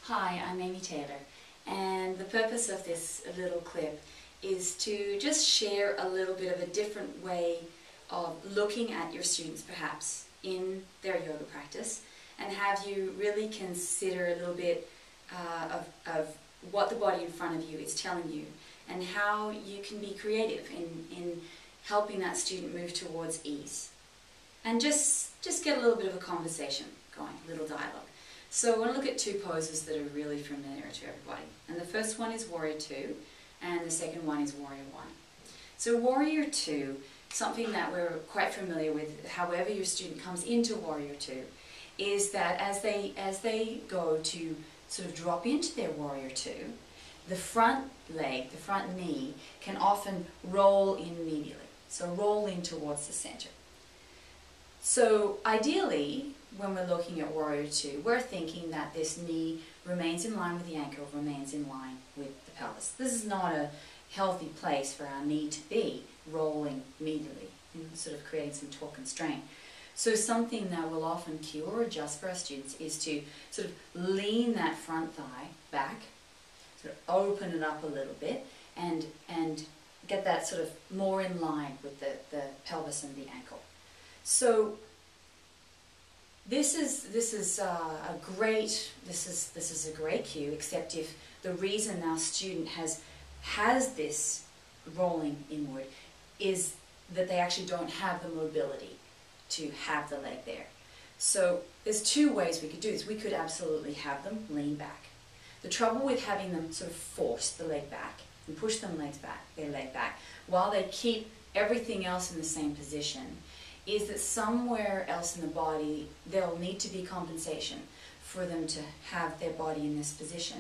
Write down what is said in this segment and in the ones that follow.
Hi, I'm Amy Taylor, and the purpose of this little clip is to just share a little bit of a different way of looking at your students perhaps in their yoga practice, and have you really consider a little bit of what the body in front of you is telling you, and how you can be creative in helping that student move towards ease. And just get a little bit of a conversation going, a little dialogue. So I want to look at two poses that are really familiar to everybody. And the first one is Warrior Two, and the second one is Warrior One. So Warrior Two, something that we're quite familiar with, however your student comes into Warrior Two, is that as they go to sort of drop into their Warrior Two, the front leg, the front knee, can often roll in immediately. So roll in towards the center. So ideally, when we're looking at Warrior Two, we're thinking that this knee remains in line with the ankle, remains in line with the pelvis. This is not a healthy place for our knee to be, rolling immediately, sort of creating some torque and strain. So something that will often cue or adjust for our students is to sort of lean that front thigh back, sort of open it up a little bit, and get that sort of more in line with the pelvis and the ankle. So this is a great cue, except if the reason our student has this rolling inward is that they actually don't have the mobility to have the leg there. So there's two ways we could do this. We could absolutely have them lean back. The trouble with having them sort of force the leg back and push their leg back, while they keep everything else in the same position, is that somewhere else in the body there'll need to be compensation for them to have their body in this position.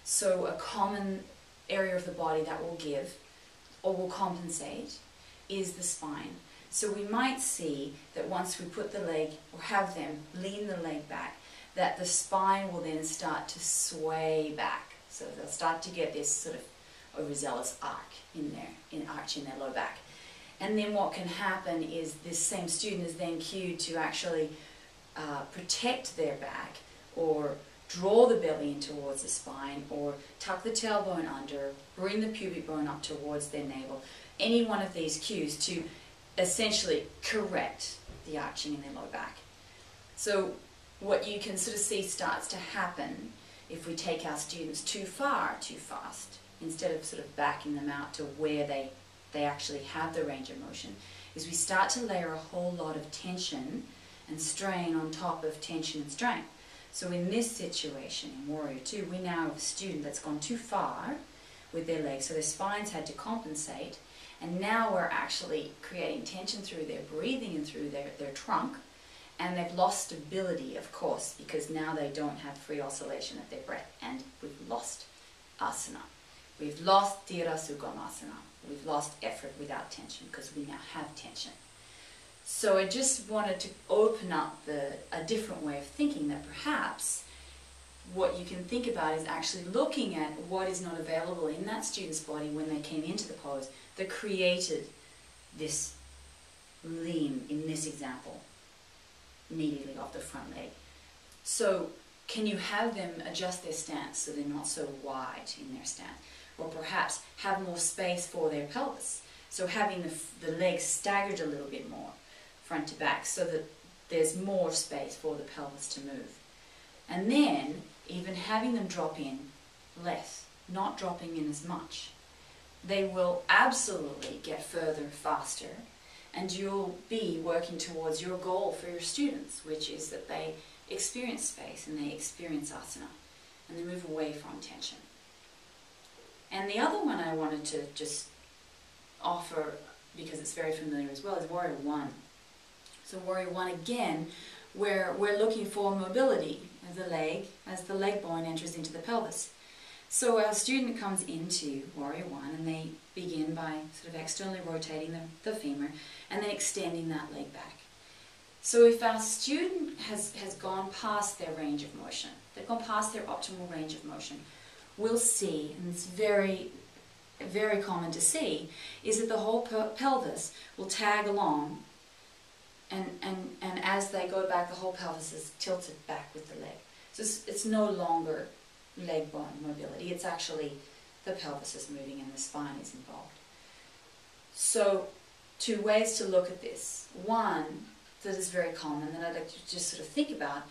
So a common area of the body that will give or will compensate is the spine. So we might see that once we put the leg, or have them lean the leg back, that the spine will then start to sway back. So they'll start to get this sort of overzealous arch in their low back. And then what can happen is this same student is then cued to actually protect their back, or draw the belly in towards the spine, or tuck the tailbone under, bring the pubic bone up towards their navel. Any one of these cues to essentially correct the arching in their low back. So what you can sort of see starts to happen if we take our students too far, too fast, instead of sort of backing them out to where they actually have the range of motion, is we start to layer a whole lot of tension and strain on top of tension and strain. So in this situation, in Warrior Two, we now have a student that's gone too far with their legs, so their spines had to compensate, and now we're actually creating tension through their breathing and through their trunk, and they've lost stability, of course, because now they don't have free oscillation of their breath, and we've lost asana. We've lost Tira Sukhamasana. We've lost effort without tension, because we now have tension. So I just wanted to open up a different way of thinking, that perhaps what you can think about is actually looking at what is not available in that student's body when they came into the pose that created this lean, in this example, immediately off the front leg. So can you have them adjust their stance so they're not so wide in their stance? Or perhaps have more space for their pelvis. So having the legs staggered a little bit more, front to back, so that there's more space for the pelvis to move. And then even having them drop in less, not dropping in as much. They will absolutely get further faster, and you'll be working towards your goal for your students, which is that they experience space and they experience asana, and they move away from tension. And the other one I wanted to just offer, because it's very familiar as well, is Warrior One. So Warrior One, again, where we're looking for mobility of the leg as the leg bone enters into the pelvis. So our student comes into Warrior One, and they begin by sort of externally rotating the femur and then extending that leg back. So if our student has gone past their range of motion, they've gone past their optimal range of motion, we'll see, and it's very, very common to see, is that the whole pelvis will tag along, and as they go back, the whole pelvis is tilted back with the leg. So it's no longer leg bone mobility. It's actually the pelvis is moving and the spine is involved. So 2 ways to look at this. One that is very common that I'd like to just sort of think about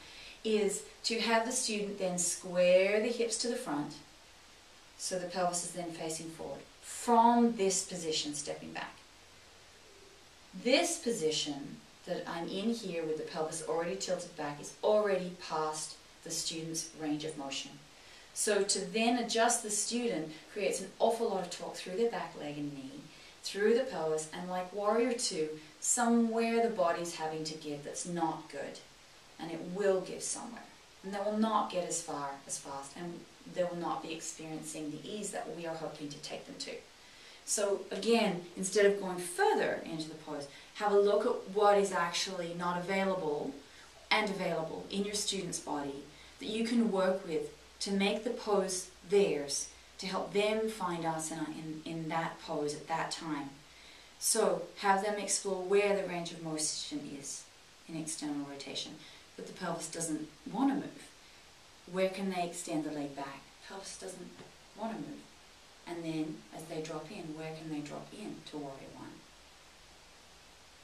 is to have the student then square the hips to the front, so the pelvis is then facing forward, from this position, stepping back. This position that I'm in here with the pelvis already tilted back is already past the student's range of motion. So to then adjust the student creates an awful lot of torque through their back leg and knee, through the pelvis, and like Warrior 2, somewhere the body's having to give that's not good. And it will give somewhere. And they will not get as far as fast, and they will not be experiencing the ease that we are hoping to take them to. So again, instead of going further into the pose, have a look at what is actually not available and available in your student's body that you can work with to make the pose theirs, to help them find asana in that pose at that time. So have them explore where the range of motion is in external rotation, but the pelvis doesn't want to move. Where can they extend the leg back? Pelvis doesn't want to move. And then, as they drop in, where can they drop in to Warrior 1?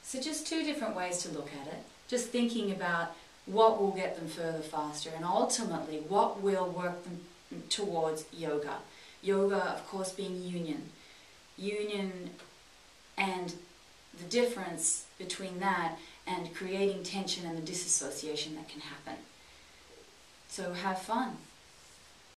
So just 2 different ways to look at it. Just thinking about what will get them further faster, and ultimately what will work them towards yoga. Yoga, of course, being union. Union and the difference between that and creating tension and the disassociation that can happen. So have fun.